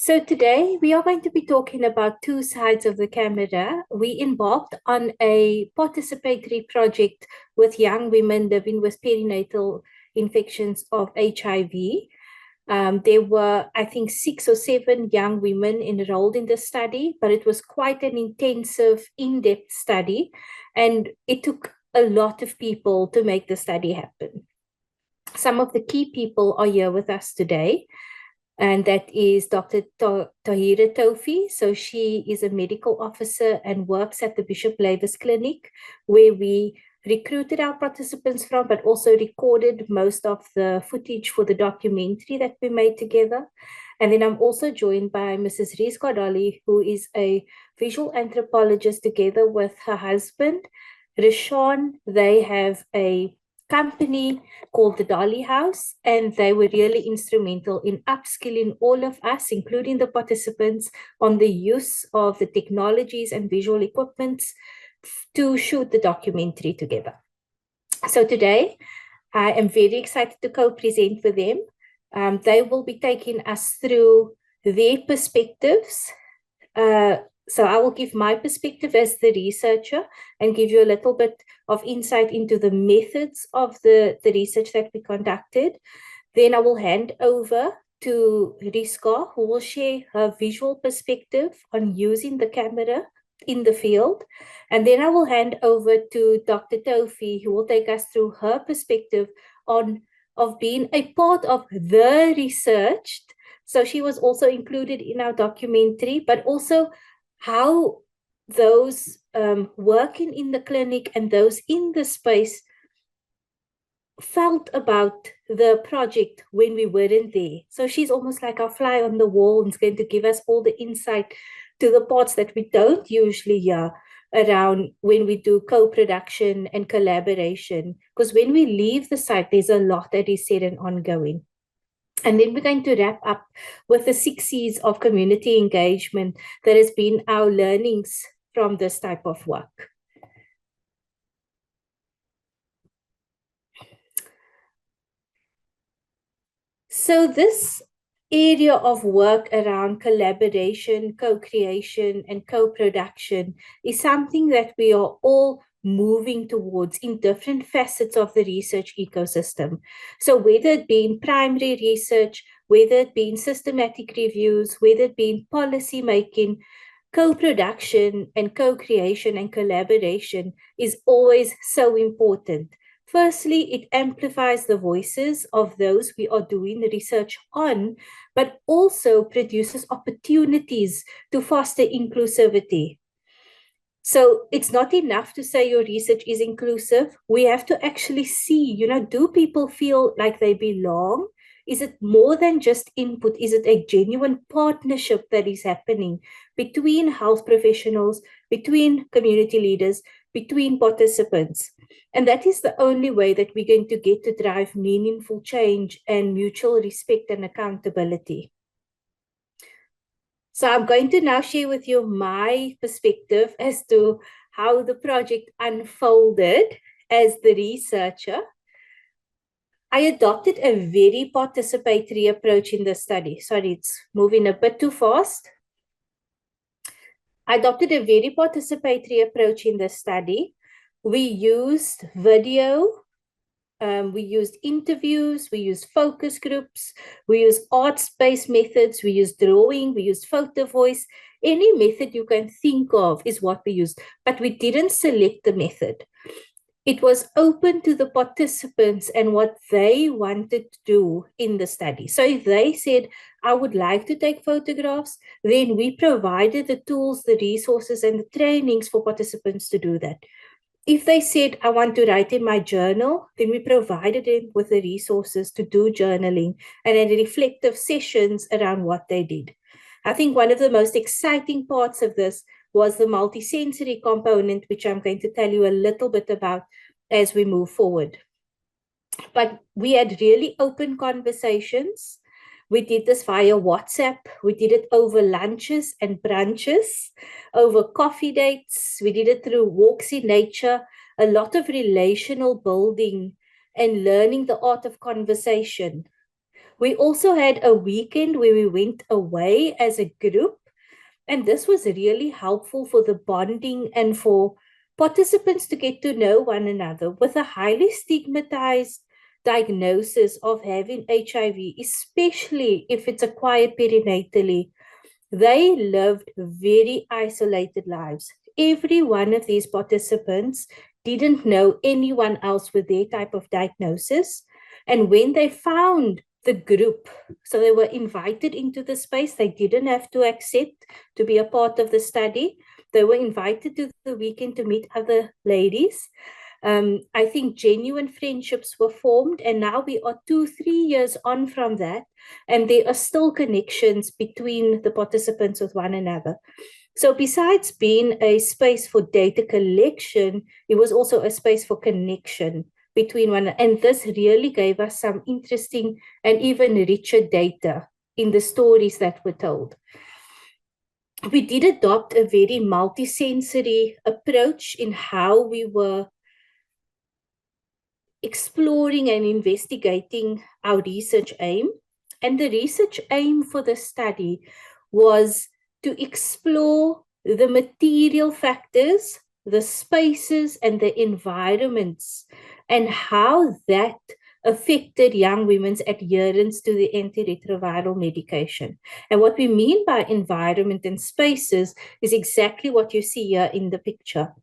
So today we are going to be talking about two sides of the camera. We embarked on a participatory project with young women living with perinatal infections of HIV. There were, I think, 6 or 7 young women enrolled in the study, but it was quite an intensive, in-depth study, and it took a lot of people to make the study happen. Some of the key people are here with us today, and that is Dr. Tahira Tofi. So she is a medical officer and works at the Bishop Lavis Clinic, where we recruited our participants from, but also recorded most of the footage for the documentary that we made together. And then I'm also joined by Mrs. Rizka Dali, who is a visual anthropologist, together with her husband, Rishan. They have a company called the Dolly House, and they were really instrumental in upskilling all of us, including the participants, on the use of the technologies and visual equipments to shoot the documentary together. So today, I am very excited to co-present with them. They will be taking us through their perspectives. So I will give my perspective as the researcher and give you a little bit of insight into the methods of the research that we conducted. Then I will hand over to Rizka, who will share her visual perspective on using the camera in the field. And then I will hand over to Dr. Tofi, who will take us through her perspective of being a part of the research. So she was also included in our documentary, but also how those working in the clinic and those in the space felt about the project when we weren't there. So she's almost like our fly on the wall and is going to give us all the insight to the parts that we don't usually hear around when we do co-production and collaboration. Because when we leave the site, there's a lot that is said and ongoing. And then we're going to wrap up with the 6 C's of community engagement that has been our learnings from this type of work. So this area of work around collaboration, co-creation, and co-production is something that we are all moving towards in different facets of the research ecosystem. So whether it be in primary research, whether it be in systematic reviews, whether it be in policy making, co-production and co-creation and collaboration is always so important. Firstly, it amplifies the voices of those we are doing the research on, but also produces opportunities to foster inclusivity. So it's not enough to say your research is inclusive. We have to actually see, do people feel like they belong? Is it more than just input? Is it a genuine partnership that is happening between health professionals, between community leaders, between participants? And that is the only way that we're going to get to drive meaningful change and mutual respect and accountability. So I'm going to now share with you my perspective as to how the project unfolded as the researcher. I adopted a very participatory approach in the study. Sorry, it's moving a bit too fast. I adopted a very participatory approach in the study. We used video, we used interviews, we used focus groups, we used arts-based methods, we used drawing, we used photo voice. Any method you can think of is what we used, but we didn't select the method. It was open to the participants and what they wanted to do in the study. So if they said, I would like to take photographs, then we provided the tools, the resources, and the trainings for participants to do that. If they said, I want to write in my journal, then we provided them with the resources to do journaling and then reflective sessions around what they did. I think one of the most exciting parts of this was the multisensory component, which I'm going to tell you a little bit about as we move forward. But we had really open conversations. We did this via WhatsApp. We did it over lunches and brunches, over coffee dates. We did it through walks in nature, a lot of relational building and learning the art of conversation. We also had a weekend where we went away as a group, and this was really helpful for the bonding and for participants to get to know one another. With a highly stigmatized diagnosis of having HIV, especially if it's acquired perinatally, they lived very isolated lives. Every one of these participants didn't know anyone else with their type of diagnosis. And when they found the group, so they were invited into the space, they didn't have to accept to be a part of the study. They were invited to the weekend to meet other ladies. I think genuine friendships were formed, and now we are 2-3 years on from that, and there are still connections between the participants with one another. So besides being a space for data collection, it was also a space for connection between one, and this really gave us some interesting and even richer data in the stories that were told. We did adopt a very multisensory approach in how we were exploring and investigating our research aim. And the research aim for the study was to explore the material factors, the spaces, and the environments, and how that affected young women's adherence to the antiretroviral medication. And what we mean by environment and spaces is exactly what you see here in the picture.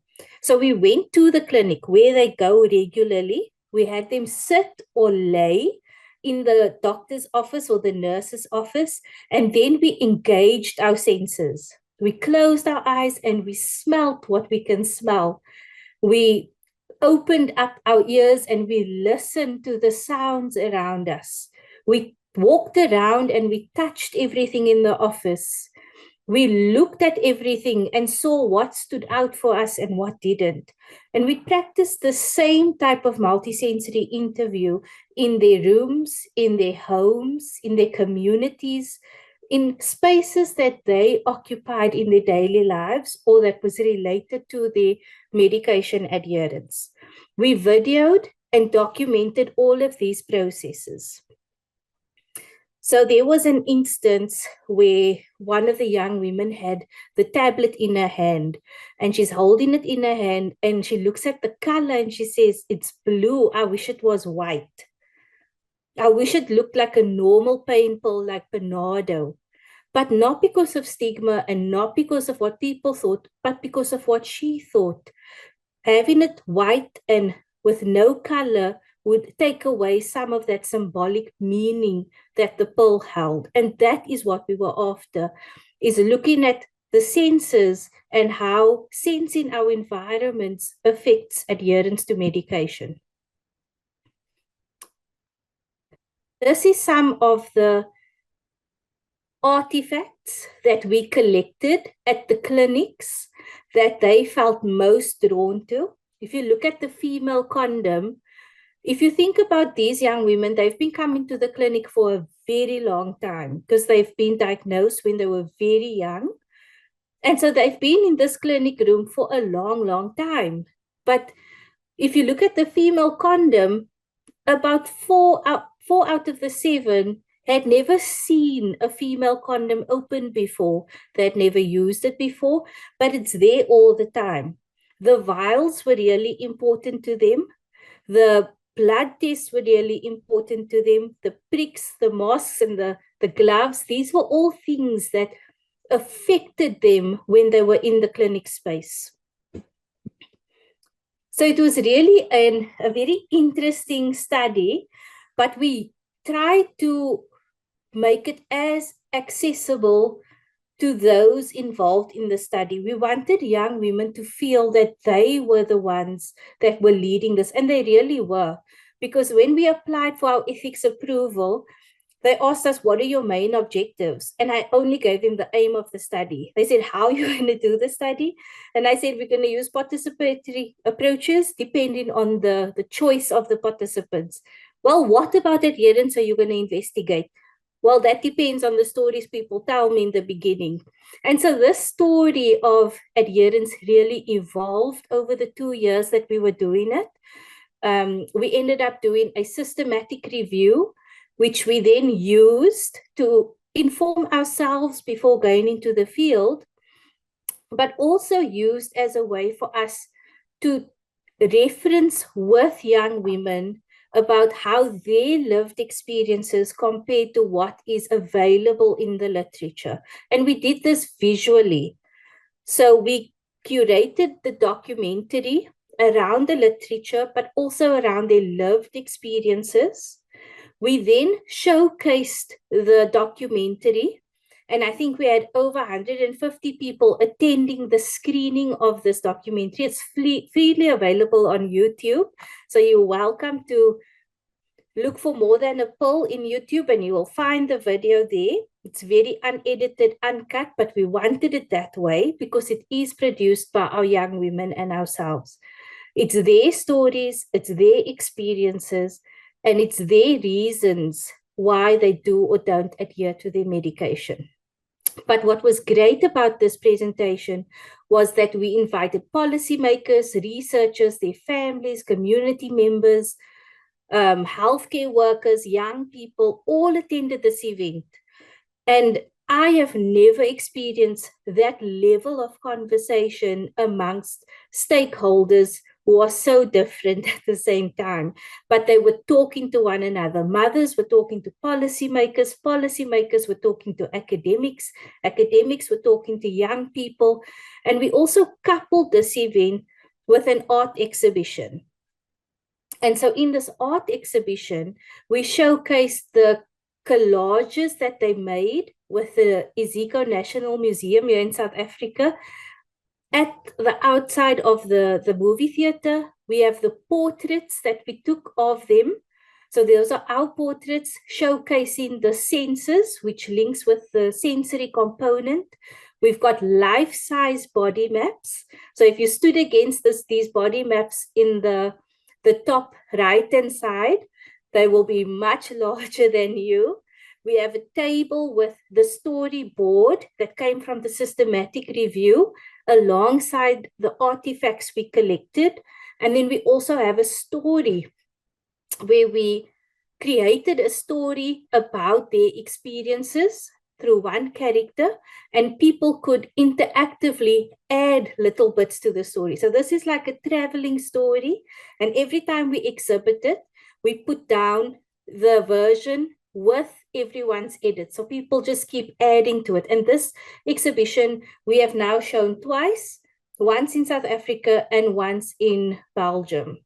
So we went to the clinic where they go regularly. We had them sit or lay in the doctor's office or the nurse's office, and then we engaged our senses. We closed our eyes and we smelt what we can smell. We opened up our ears and we listened to the sounds around us. We walked around and we touched everything in the office. We looked at everything and saw what stood out for us and what didn't. And we practiced the same type of multisensory interview in their rooms, in their homes, in their communities, in spaces that they occupied in their daily lives or that was related to their medication adherence. We videoed and documented all of these processes. So there was an instance where one of the young women had the tablet in her hand, and she's holding it in her hand and she looks at the color and she says, "It's blue. I wish it was white. I wish it looked like a normal pain pill like Panado." But not because of stigma and not because of what people thought, but because of what she thought. Having it white and with no color would take away some of that symbolic meaning that the pill held. And that is what we were after, is looking at the senses and how sensing our environments affects adherence to medication. This is some of the artifacts that we collected at the clinics that they felt most drawn to. If you look at the female condom, if you think about these young women, they've been coming to the clinic for a very long time because they've been diagnosed when they were very young. And so they've been in this clinic room for a long, long time. But if you look at the female condom, about four out of the 7 had never seen a female condom open before. They had never used it before, but it's there all the time. The vials were really important to them. The blood tests were really important to them. The pricks, the masks, and the gloves, these were all things that affected them when they were in the clinic space. So it was really a very interesting study, but we tried to make it as accessible to those involved in the study. We wanted young women to feel that they were the ones that were leading this, and they really were. Because when we applied for our ethics approval, they asked us, "What are your main objectives?" And I only gave them the aim of the study. They said, "How are you going to do the study?" And I said, "We're going to use participatory approaches depending on the choice of the participants." "Well, what about adherence are you going to investigate?" "Well, that depends on the stories people tell me in the beginning." And so this story of adherence really evolved over the 2 years that we were doing it. We ended up doing a systematic review which we then used to inform ourselves before going into the field, but also used as a way for us to reference with young women about how their lived experiences compared to what is available in the literature. And we did this visually. So we curated the documentary around the literature, but also around their lived experiences. We then showcased the documentary, and I think we had over 150 people attending the screening of this documentary. It's freely available on YouTube, so you're welcome to look for More Than a Pill in YouTube and you will find the video there. It's very unedited, uncut, but we wanted it that way because it is produced by our young women and ourselves. It's their stories, it's their experiences, and it's their reasons why they do or don't adhere to their medication. But what was great about this presentation was that we invited policymakers, researchers, their families, community members, healthcare workers, young people, all attended this event. And I have never experienced that level of conversation amongst stakeholders who are so different at the same time. But they were talking to one another. Mothers were talking to policymakers. Policymakers were talking to academics. Academics were talking to young people. And we also coupled this event with an art exhibition. And so in this art exhibition, we showcased the collages that they made with the Iziko National Museum here in South Africa. At the outside of the movie theater, we have the portraits that we took of them. So those are our portraits showcasing the senses, which links with the sensory component. We've got life-size body maps. So if you stood against these body maps in the top right-hand side, they will be much larger than you. We have a table with the storyboard that came from the systematic review alongside the artifacts we collected. And then we also have a story where we created a story about their experiences through one character, and people could interactively add little bits to the story. So this is like a traveling story, and every time we exhibit it, we put down the version with everyone's edit. So people just keep adding to it. And this exhibition we have now shown twice, once in South Africa and once in Belgium.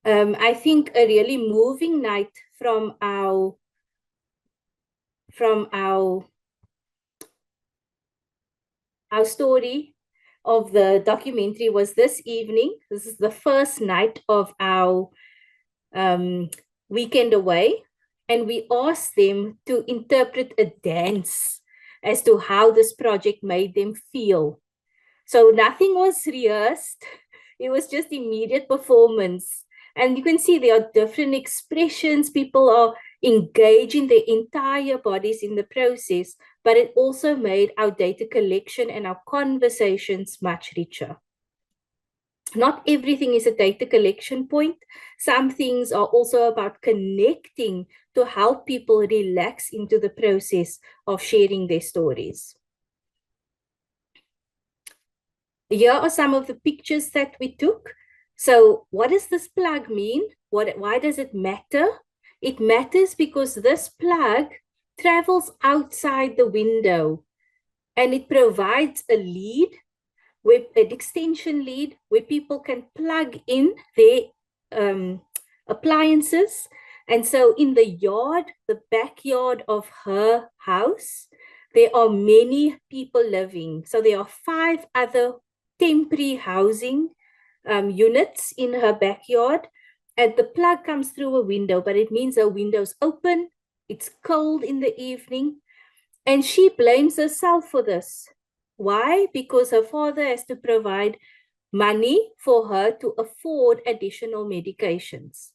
I think a really moving night from our story of the documentary was this evening. This is the first night of our weekend away, and we asked them to interpret a dance as to how this project made them feel. So nothing was rehearsed. It was just immediate performance. And you can see there are different expressions. People are engaging their entire bodies in the process, but it also made our data collection and our conversations much richer. Not everything is a data collection point. Some things are also about connecting to help people relax into the process of sharing their stories. Here are some of the pictures that we took. So what does this plug mean? Why does it matter? It matters because this plug travels outside the window and it provides a lead, with an extension lead where people can plug in their appliances. And so in the yard, the backyard of her house, there are many people living. So there are 5 other temporary housing units in her backyard, and the plug comes through a window, but it means her window's open, it's cold in the evening, and she blames herself for this. Why? Because her father has to provide money for her to afford additional medications.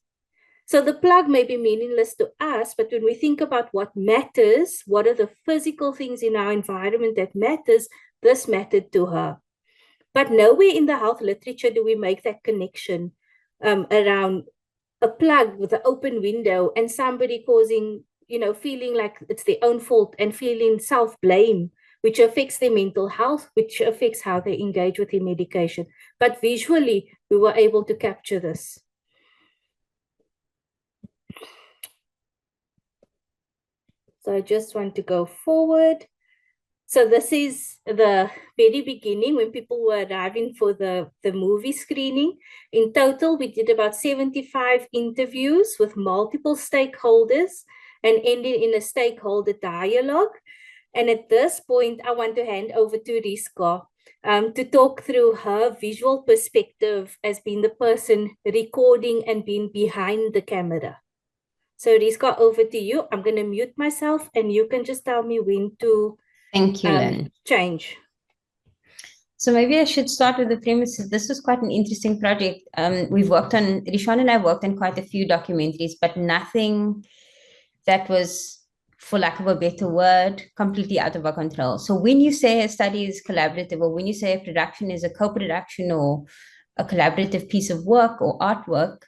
So the plug may be meaningless to us, but when we think about what matters, what are the physical things in our environment that matters, this mattered to her. But nowhere in the health literature do we make that connection around a plug with an open window and somebody causing, feeling like it's their own fault and feeling self-blame, which affects their mental health, which affects how they engage with their medication. But visually, we were able to capture this. So I just want to go forward. So this is the very beginning when people were arriving for the movie screening. In total, we did about 75 interviews with multiple stakeholders and ended in a stakeholder dialogue. And at this point, I want to hand over to Rizka to talk through her visual perspective as being the person recording and being behind the camera. So Rizka, over to you. I'm going to mute myself and you can just tell me when to Thank you, Lynn. change. So maybe I should start with the premise. This was quite an interesting project. Rishwan and I worked on quite a few documentaries, but nothing that was, for lack of a better word, completely out of our control. So when you say a study is collaborative, or when you say a production is a co-production or a collaborative piece of work or artwork,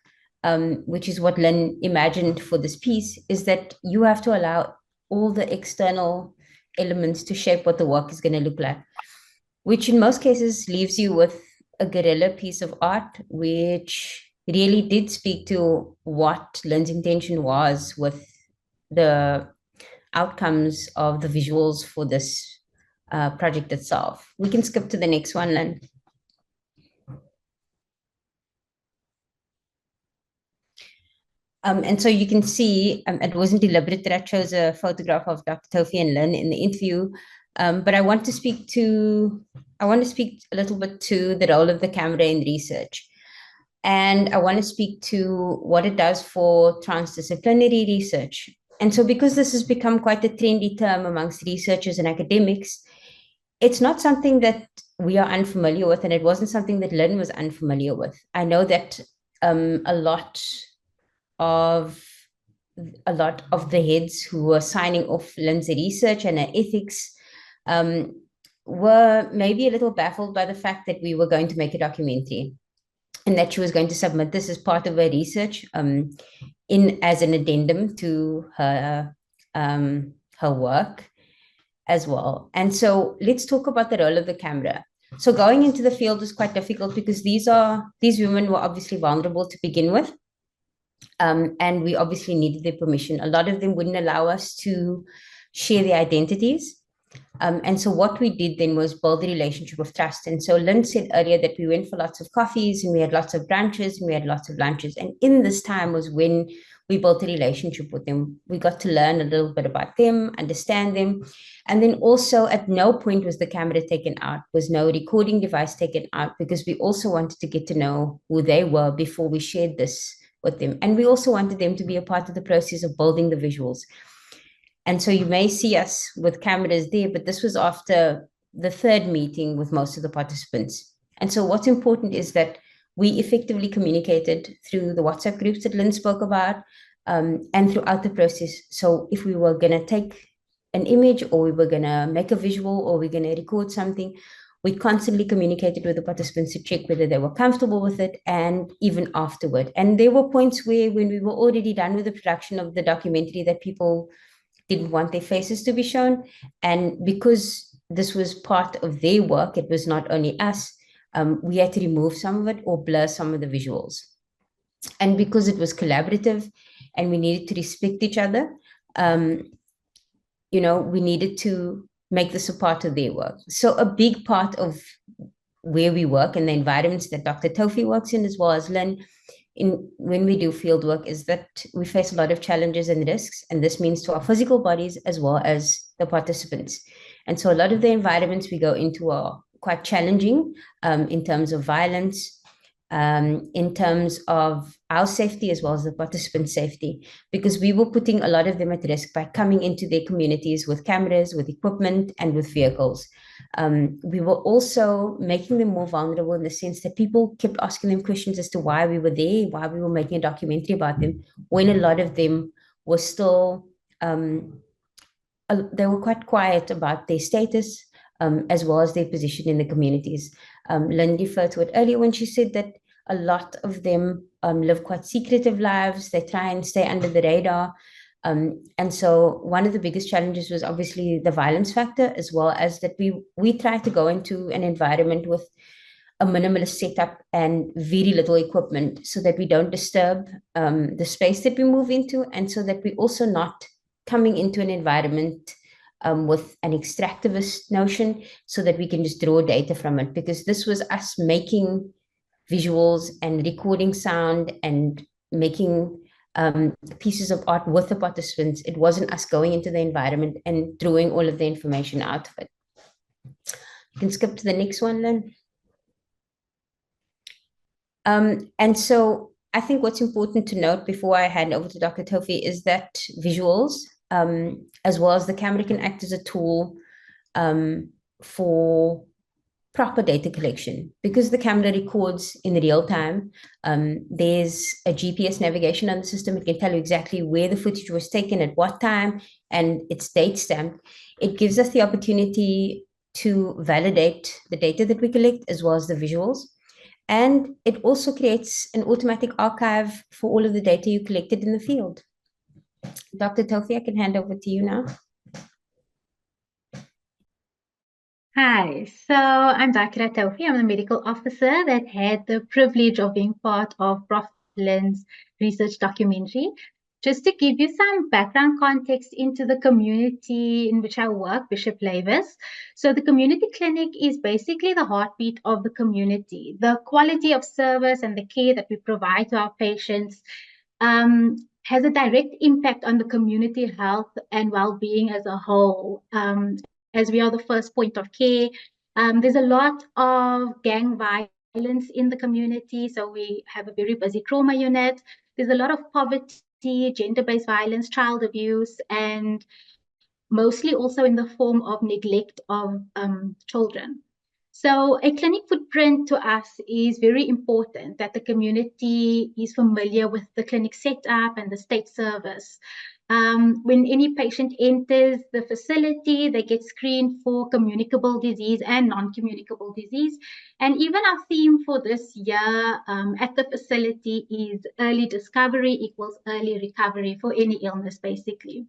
which is what Lynn imagined for this piece, is that you have to allow all the external elements to shape what the work is going to look like, which in most cases leaves you with a guerrilla piece of art, which really did speak to what Lynn's intention was with the outcomes of the visuals for this project itself. We can skip to the next one, Lynn. And so you can see, it wasn't deliberate that I chose a photograph of Dr. Tofi and Lynn in the interview, but I want to speak a little bit to the role of the camera in research. And I want to speak to what it does for transdisciplinary research. And so because this has become quite a trendy term amongst researchers and academics, it's not something that we are unfamiliar with, and it wasn't something that Lynn was unfamiliar with. I know that a lot of the heads who were signing off Lynn's research and her ethics were maybe a little baffled by the fact that we were going to make a documentary and that she was going to submit this as part of her research as an addendum to her work as well. And so let's talk about the role of the camera. So going into the field was quite difficult because these women were obviously vulnerable to begin with. And we obviously needed their permission. A lot of them wouldn't allow us to share their identities. And so what we did then was build a relationship of trust. And so Lynn said earlier that we went for lots of coffees and we had lots of brunches and we had lots of lunches. And in this time was when we built a relationship with them. We got to learn a little bit about them, understand them. And then also at no point was the camera taken out, was no recording device taken out, because we also wanted to get to know who they were before we shared this with them. And we also wanted them to be a part of the process of building the visuals. And so you may see us with cameras there, but this was after the third meeting with most of the participants. And so what's important is that we effectively communicated through the WhatsApp groups that Lynn spoke about, and throughout the process. So if we were going to take an image, or we were going to make a visual, or we're going to record something, we constantly communicated with the participants to check whether they were comfortable with it, and even afterward. And there were points where, when we were already done with the production of the documentary, that people didn't want their faces to be shown. And because this was part of their work, it was not only us, we had to remove some of it or blur some of the visuals. And because it was collaborative and we needed to respect each other, we needed to make this a part of their work. So a big part of where we work and the environments that Dr. Tofi works in, as well as Lynn, when we do field work, is that we face a lot of challenges and risks, and this means to our physical bodies as well as the participants. And so a lot of the environments we go into are quite challenging in terms of violence, in terms of our safety as well as the participants' safety, because we were putting a lot of them at risk by coming into their communities with cameras, with equipment, and with vehicles. We were also making them more vulnerable in the sense that people kept asking them questions as to why we were there, why we were making a documentary about them, when a lot of them were still, they were quite quiet about their status, as well as their position in the communities. Lynn referred to it earlier when she said that a lot of them live quite secretive lives. They try and stay under the radar. And so one of the biggest challenges was obviously the violence factor, as well as that we try to go into an environment with a minimalist setup and very little equipment so that we don't disturb the space that we move into, and so that we're also not coming into an environment with an extractivist notion, so that we can just draw data from it. Because this was us making visuals and recording sound and making pieces of art with the participants. It wasn't us going into the environment and drawing all of the information out of it. You can skip to the next one then. And so I think what's important to note before I hand over to Dr. Tofi is that visuals, as well as the camera, can act as a tool for proper data collection. Because the camera records in real time, there's a GPS navigation on the system. It can tell you exactly where the footage was taken at what time, and it's date stamped. It gives us the opportunity to validate the data that we collect as well as the visuals. And it also creates an automatic archive for all of the data you collected in the field. Dr. Tofi, I can hand over to you now. Hi, so I'm Zakira Tofi. I'm the medical officer that had the privilege of being part of Prof. Lynn's research documentary. Just to give you some background context into the community in which I work, Bishop Lavis. So the community clinic is basically the heartbeat of the community. The quality of service and the care that we provide to our patients has a direct impact on the community health and well-being as a whole. As we are the first point of care, there's a lot of gang violence in the community. So we have a very busy trauma unit. There's a lot of poverty, gender-based violence, child abuse, and mostly also in the form of neglect of children. So a clinic footprint to us is very important, that the community is familiar with the clinic setup and the state service. When any patient enters the facility, they get screened for communicable disease and non-communicable disease. And even our theme for this year at the facility is early discovery equals early recovery for any illness, basically.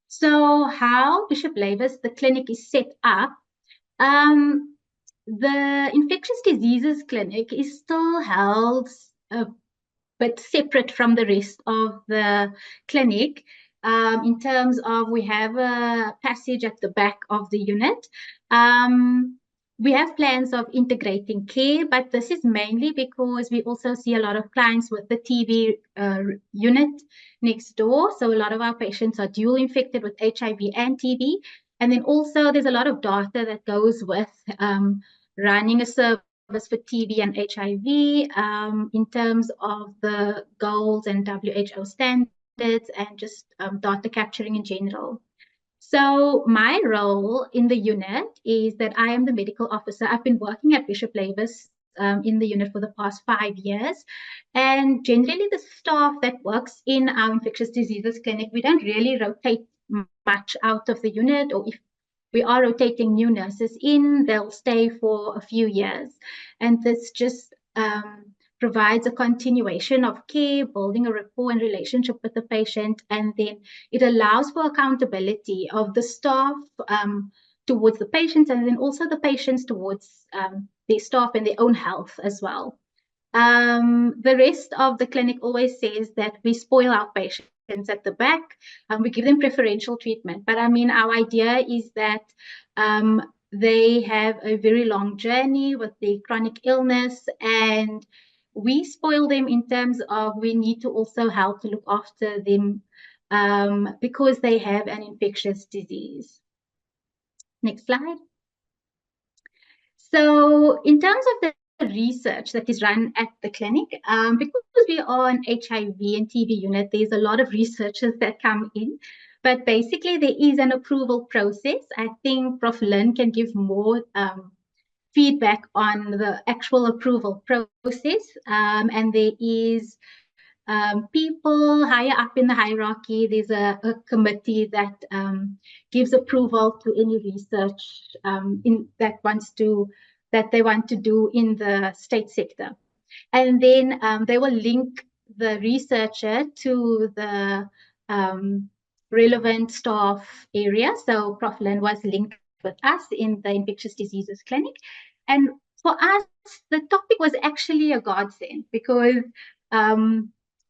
So how Bishop Lavis, the clinic, is set up, the infectious diseases clinic is still held but separate from the rest of the clinic. In terms of, we have a passage at the back of the unit. We have plans of integrating care, but this is mainly because we also see a lot of clients with the TB unit next door. So a lot of our patients are dual infected with HIV and TB. And then also there's a lot of data that goes with running a service for TB and HIV in terms of the goals and WHO standards and just data capturing in general. So my role in the unit is that I am the medical officer. I've been working at Bishop Lavis in the unit for the past 5 years. And generally the staff that works in our infectious diseases clinic, we don't really rotate much out of the unit, or if we are rotating new nurses in, they'll stay for a few years. And this just provides a continuation of care, building a rapport and relationship with the patient. And then it allows for accountability of the staff towards the patients, and then also the patients towards their staff and their own health as well. The rest of the clinic always says that we spoil our patients at the back, we give them preferential treatment. But I mean, our idea is that they have a very long journey with their chronic illness, and we spoil them in terms of we need to also help to look after them because they have an infectious disease. Next slide. So in terms of the research that is run at the clinic, because we are an HIV and TB unit, there's a lot of researchers that come in, but basically there is an approval process. I think Prof. Lynn can give more feedback on the actual approval process, and there is people higher up in the hierarchy. There's a committee that gives approval to any research that they want to do in the state sector. And then they will link the researcher to the relevant staff area. So Prof. Lynn was linked with us in the infectious diseases clinic. And for us, the topic was actually a godsend because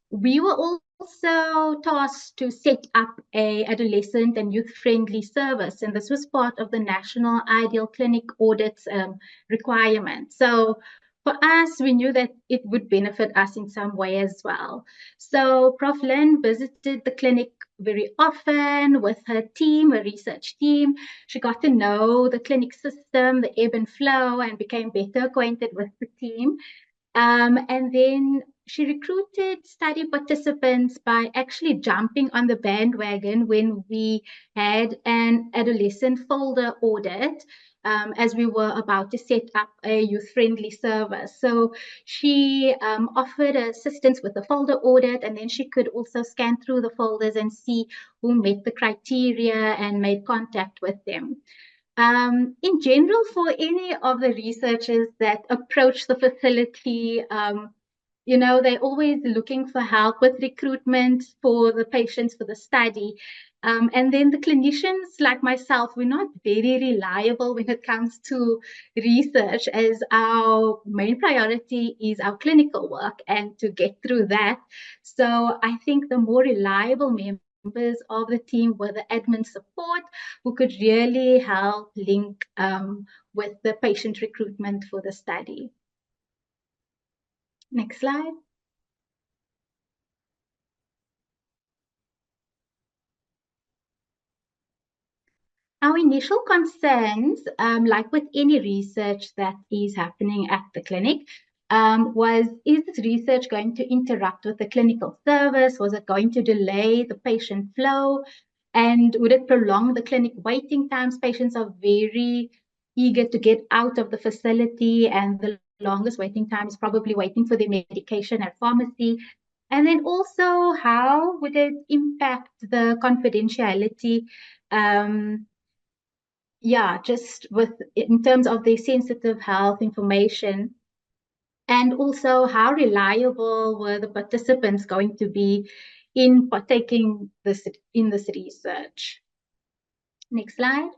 we were also tasked to set up a adolescent and youth-friendly service, and this was part of the National Ideal Clinic Audits requirement. So for us, we knew that it would benefit us in some way as well. So Prof. Lynn visited the clinic very often with her team, her research team. She got to know the clinic system, the ebb and flow, and became better acquainted with the team. And then she recruited study participants by actually jumping on the bandwagon when we had an adolescent folder audit, as we were about to set up a youth-friendly service. So she offered assistance with the folder audit, and then she could also scan through the folders and see who met the criteria and made contact with them. In general, for any of the researchers that approach the facility, they're always looking for help with recruitment for the patients for the study. And then the clinicians like myself, we're not very reliable when it comes to research, as our main priority is our clinical work and to get through that. So I think the more reliable members of the team were the admin support who could really help link with the patient recruitment for the study. Next slide. Our initial concerns, like with any research that is happening at the clinic, was, is this research going to interrupt with the clinical service? Was it going to delay the patient flow? And would it prolong the clinic waiting times? Patients are very eager to get out of the facility, and the longest waiting time is probably waiting for their medication at pharmacy. And then also, how would it impact the confidentiality? Just in terms of the sensitive health information, and also how reliable were the participants going to be in partaking in this research. Next slide.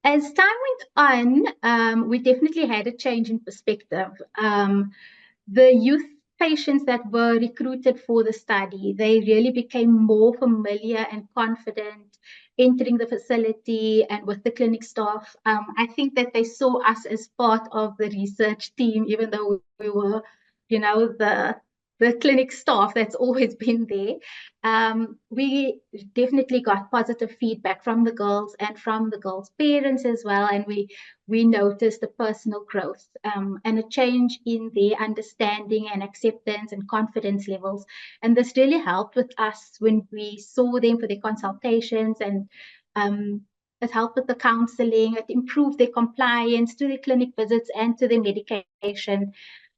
As time went on, we definitely had a change in perspective. The youth patients that were recruited for the study, they really became more familiar and confident entering the facility and with the clinic staff. I think that they saw us as part of the research team, even though we were, the clinic staff that's always been there. We definitely got positive feedback from the girls and from the girls' parents as well, and we noticed the personal growth and a change in their understanding and acceptance and confidence levels. And this really helped with us when we saw them for their consultations, and it helped with the counseling. It improved their compliance to their clinic visits and to their medication.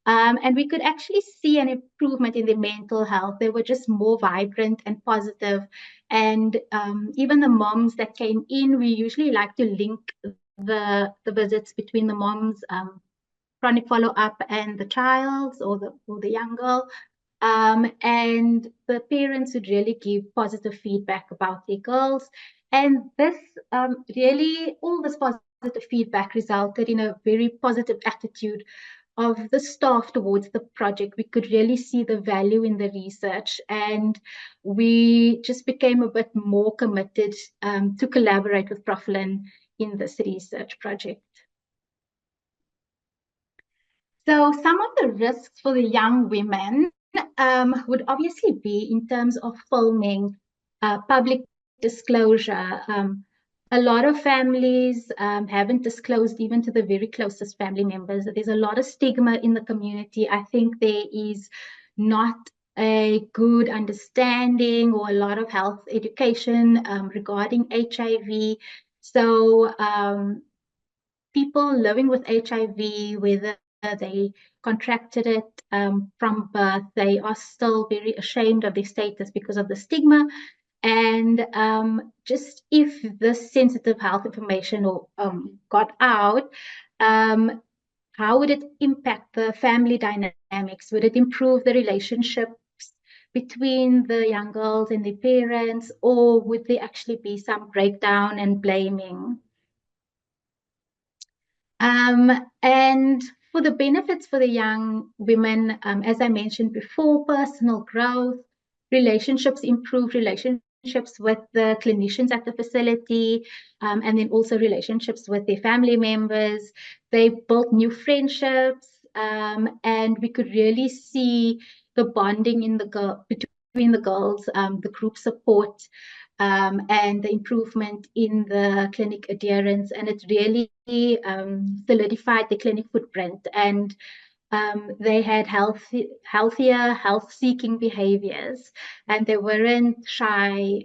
And we could actually see an improvement in their mental health. They were just more vibrant and positive. And even the moms that came in, we usually like to link the visits between the mom's chronic follow-up and the child's or the young girl. And the parents would really give positive feedback about their girls. And this really, all this positive feedback resulted in a very positive attitude of the staff towards the project. We could really see the value in the research, and we just became a bit more committed to collaborate with Prof. Lynn in this research project. So some of the risks for the young women would obviously be in terms of filming, public disclosure. A lot of families haven't disclosed even to the very closest family members. There's a lot of stigma in the community. I think there is not a good understanding or a lot of health education regarding HIV. So people living with HIV, whether they contracted it from birth, they are still very ashamed of their status because of the stigma. And just if this sensitive health information got out, how would it impact the family dynamics? Would it improve the relationships between the young girls and their parents, or would there actually be some breakdown and blaming? And for the benefits for the young women, as I mentioned before, personal growth, relationships, improved relationships with the clinicians at the facility, and then also relationships with their family members. They built new friendships, and we could really see the bonding in between the girls, the group support, and the improvement in the clinic adherence. And it really solidified the clinic footprint. And they had healthier, health-seeking behaviors, and they weren't shy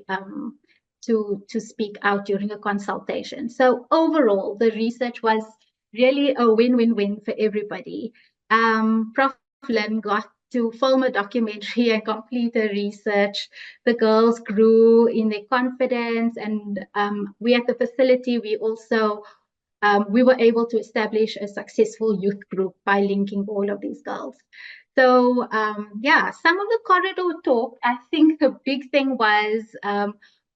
to speak out during a consultation. So overall, the research was really a win-win-win for everybody. Prof. Lynn got to film a documentary and complete a research. The girls grew in their confidence, and we at the facility, we also we were able to establish a successful youth group by linking all of these girls. So yeah, some of the corridor talk, I think the big thing was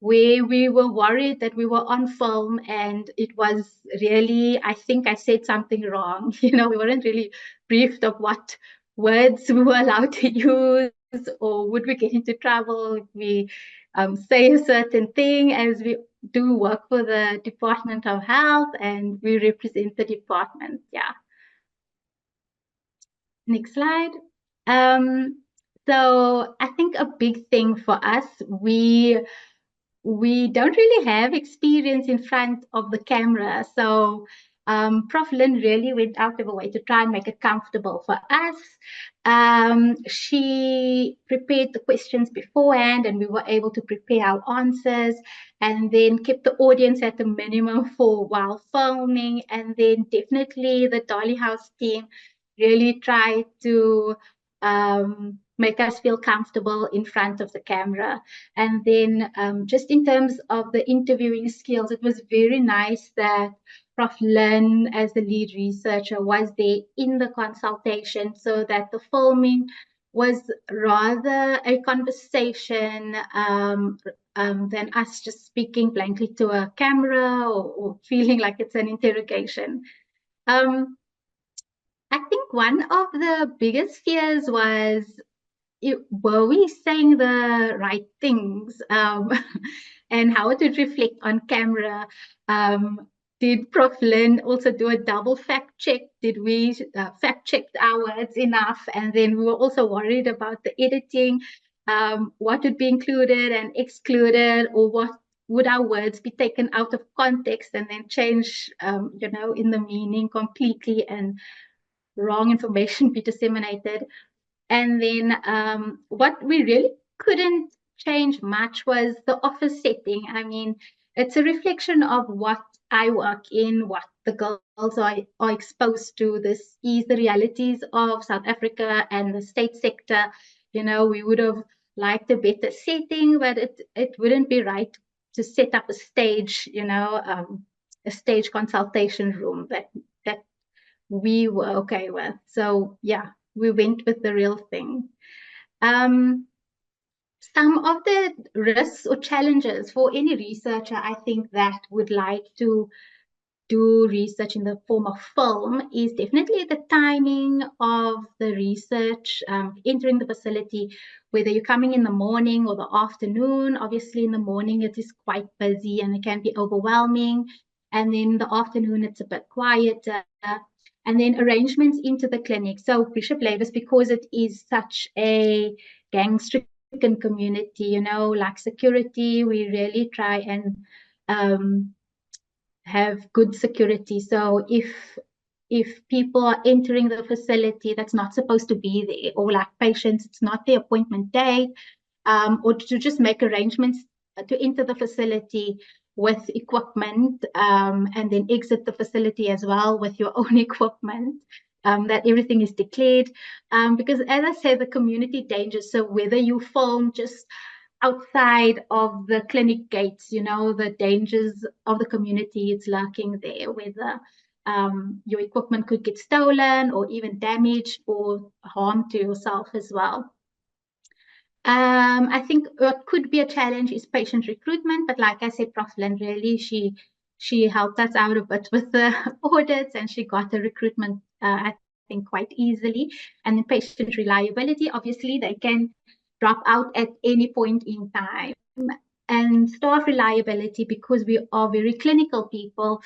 where we were worried that we were on film and it was really, I think I said something wrong. You know, we weren't really briefed of what words we were allowed to use, or would we get into trouble if we say a certain thing, as we do work for the Department of Health and we represent the department. Yeah. Next slide. So I think a big thing for us, we don't really have experience in front of the camera. So Prof. Lynn really went out of her way to try and make it comfortable for us. She prepared the questions beforehand and we were able to prepare our answers, and then kept the audience at the minimum for while filming. And then definitely the Dolly House team really tried to make us feel comfortable in front of the camera. And then just in terms of the interviewing skills, it was very nice that Prof. Lynn, as the lead researcher, was there in the consultation, so that the filming was rather a conversation than us just speaking blankly to a camera, or feeling like it's an interrogation. I think one of the biggest fears was, were we saying the right things, and how it would reflect on camera? Did Prof. Lynn also do a double fact check? Did we fact check our words enough? And then we were also worried about the editing, what would be included and excluded, or what would our words be taken out of context and then change, you know, in the meaning completely, and wrong information be disseminated. And then what we really couldn't change much was the office setting. I mean, it's a reflection of what I work in, what the girls are exposed to. This is the realities of South Africa and the state sector. You know, we would have liked a better setting, but it wouldn't be right to set up a stage, you know, a stage consultation room that we were okay with. So yeah, we went with the real thing. Some of the risks or challenges for any researcher, I think, that would like to do research in the form of film is definitely the timing of the research, entering the facility, whether you're coming in the morning or the afternoon. Obviously, in the morning, it is quite busy and it can be overwhelming. And then the afternoon, it's a bit quieter. And then arrangements into the clinic. So Bishop Lavis, because it is such a gang-stricken community, you know, like security, we really try and have good security. So if people are entering the facility that's not supposed to be there, or like patients, it's not the appointment date, or to just make arrangements to enter the facility with equipment, and then exit the facility as well with your own equipment, that everything is declared. Because as I said, the community dangers, so whether you film just outside of the clinic gates, you know, the dangers of the community, it's lurking there, whether your equipment could get stolen or even damaged or harm to yourself as well. I think what could be a challenge is patient recruitment, but like I said, Prof. Lynn, really, she helped us out a bit with the audits, and she got the recruitment, I think, quite easily. And the patient reliability, obviously, they can drop out at any point in time. And staff reliability, because we are very clinical people,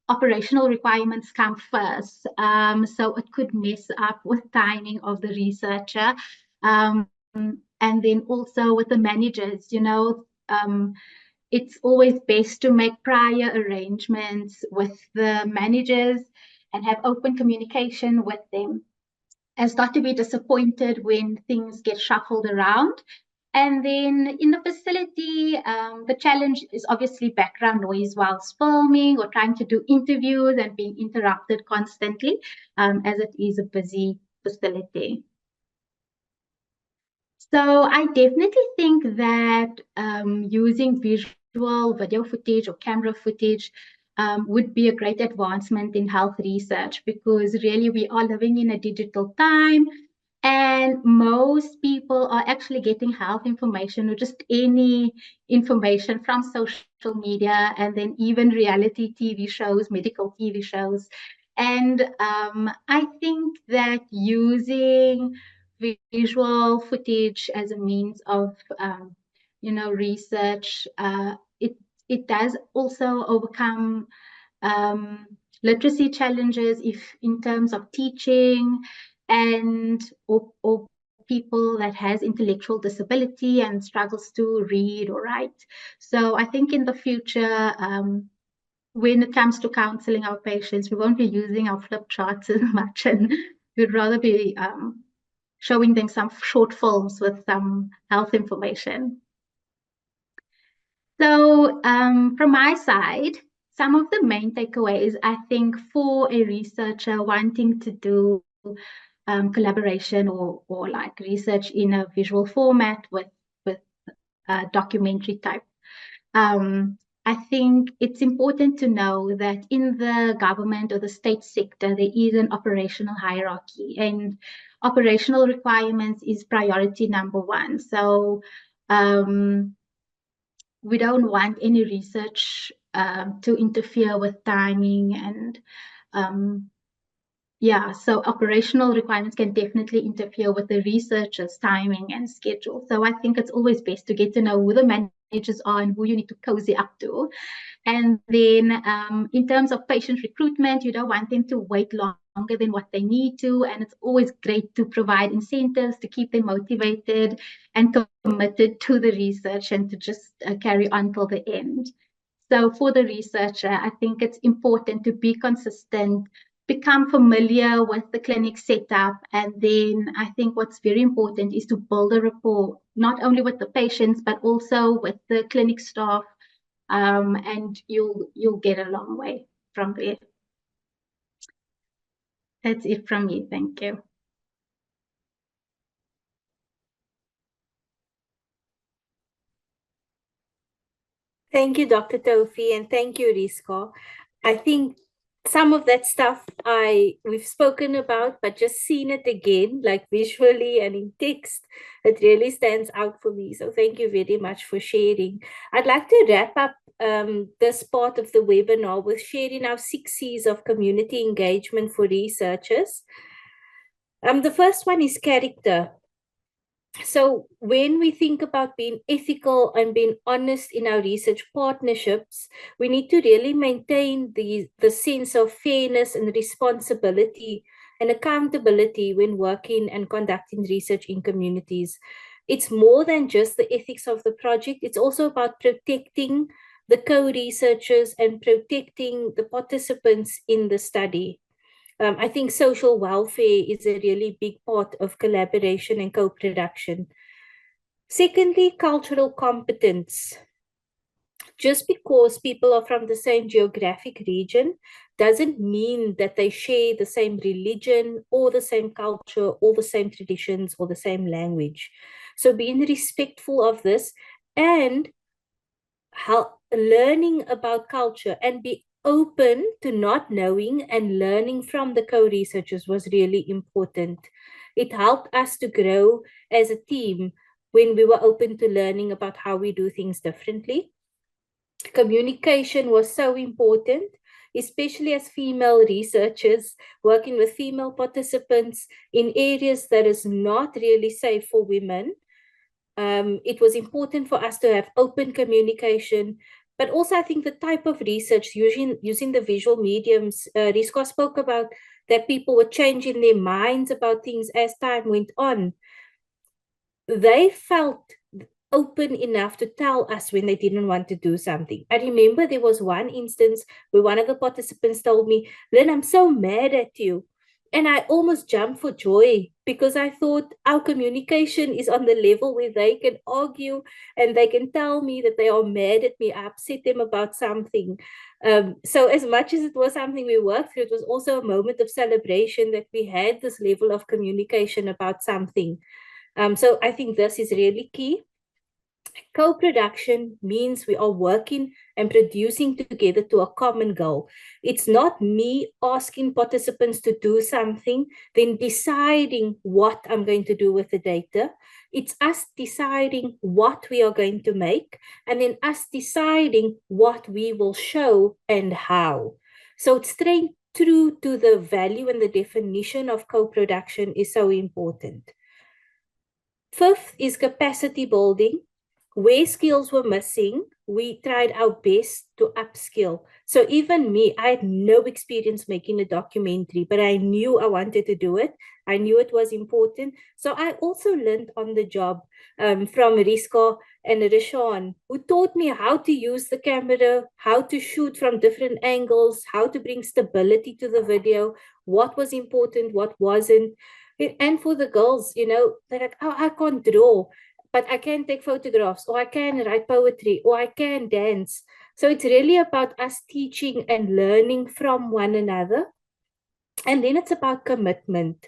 operational requirements come first. So it could mess up with timing of the researcher. And then also with the managers, it's always best to make prior arrangements with the managers and have open communication with them, as not to be disappointed when things get shuffled around. And then in the facility, the challenge is obviously background noise whilst filming or trying to do interviews and being interrupted constantly, as it is a busy facility. So I definitely think that using visual video footage or camera footage would be a great advancement in health research, because really we are living in a digital time, and most people are actually getting health information or just any information from social media, and then even reality TV shows, medical TV shows. And I think that using visual footage as a means of, research, it does also overcome literacy challenges if in terms of teaching and or people that has intellectual disability and struggles to read or write. So I think in the future, when it comes to counseling our patients, we won't be using our flip charts as much, and we'd rather be showing them some short films with some health information. So from my side, some of the main takeaways, I think, for a researcher wanting to do collaboration or like research in a visual format with documentary type. I think it's important to know that in the government or the state sector, there is an operational hierarchy, and operational requirements is priority number one. So we don't want any research to interfere with timing, and so operational requirements can definitely interfere with the researcher's timing and schedule. So I think it's always best to get to know who the managers are and who you need to cozy up to. And then in terms of patient recruitment, you don't want them to wait longer than what they need to. And it's always great to provide incentives to keep them motivated and committed to the research and to just carry on till the end. So for the researcher, I think it's important to be consistent, become familiar with the clinic setup. And then I think what's very important is to build a rapport, not only with the patients, but also with the clinic staff. And you'll get a long way from there. That's it from me. Thank you. Thank you, Dr. Tofi, and thank you, Risco. I think some of that stuff we've spoken about, but just seeing it again, like visually and in text, it really stands out for me. So thank you very much for sharing. I'd like to wrap up this part of the webinar with sharing our 6 C's of community engagement for researchers. The first one is character. So when we think about being ethical and being honest in our research partnerships, we need to really maintain the sense of fairness and responsibility and accountability when working and conducting research in communities. It's more than just the ethics of the project. It's also about protecting the co-researchers and protecting the participants in the study. I think social welfare is a really big part of collaboration and co-production. Secondly, cultural competence. Just because people are from the same geographic region doesn't mean that they share the same religion or the same culture or the same traditions or the same language. So being respectful of this and learning about culture and be open to not knowing and learning from the co-researchers was really important. It helped us to grow as a team when we were open to learning about how we do things differently. Communication was so important, especially as female researchers working with female participants in areas that is not really safe for women. It was important for us to have open communication, but also I think the type of research using the visual mediums, Rizko spoke about that people were changing their minds about things as time went on. They felt open enough to tell us when they didn't want to do something. I remember there was one instance where one of the participants told me, Lynn, I'm so mad at you. And I almost jumped for joy because I thought our communication is on the level where they can argue and they can tell me that they are mad at me. I upset them about something. So as much as it was something we worked through, it was also a moment of celebration that we had this level of communication about something. So I think this is really key. Co-production means we are working and producing together to a common goal. It's not me asking participants to do something, then deciding what I'm going to do with the data. It's us deciding what we are going to make, and then us deciding what we will show and how. So staying true to the value and the definition of co-production is so important. Fifth is capacity building. Where skills were missing, we tried our best to upskill. So even me, I had no experience making a documentary, but I knew I wanted to do it. I knew it was important. So I also learned on the job from Rizko and Rishan, who taught me how to use the camera, how to shoot from different angles, how to bring stability to the video, what was important, what wasn't. And for the girls, you know, they're like, oh, I can't draw, but I can take photographs, or I can write poetry, or I can dance. So it's really about us teaching and learning from one another. And then it's about commitment.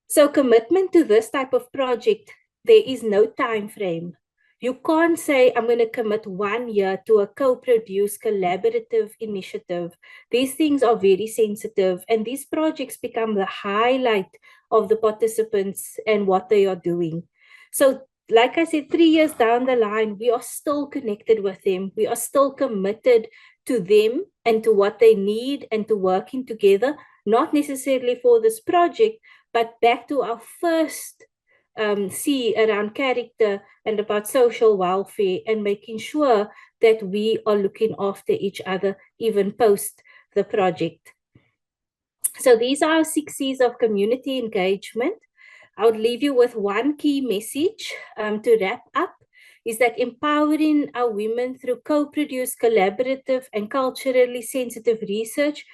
So commitment to this type of project, there is no time frame. You can't say, I'm going to commit 1 year to a co-produced collaborative initiative. These things are very sensitive, and these projects become the highlight of the participants and what they are doing. So like I said, 3 years down the line, we are still connected with them. We are still committed to them and to what they need and to working together, not necessarily for this project, but back to our first C around character and about social welfare and making sure that we are looking after each other even post the project. So these are our 6 C's of community engagement. I would leave you with one key message to wrap up, is that empowering our women through co-produced, collaborative, and culturally sensitive research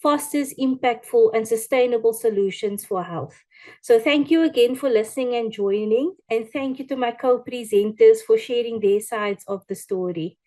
fosters impactful and sustainable solutions for health. So thank you again for listening and joining, and thank you to my co-presenters for sharing their sides of the story.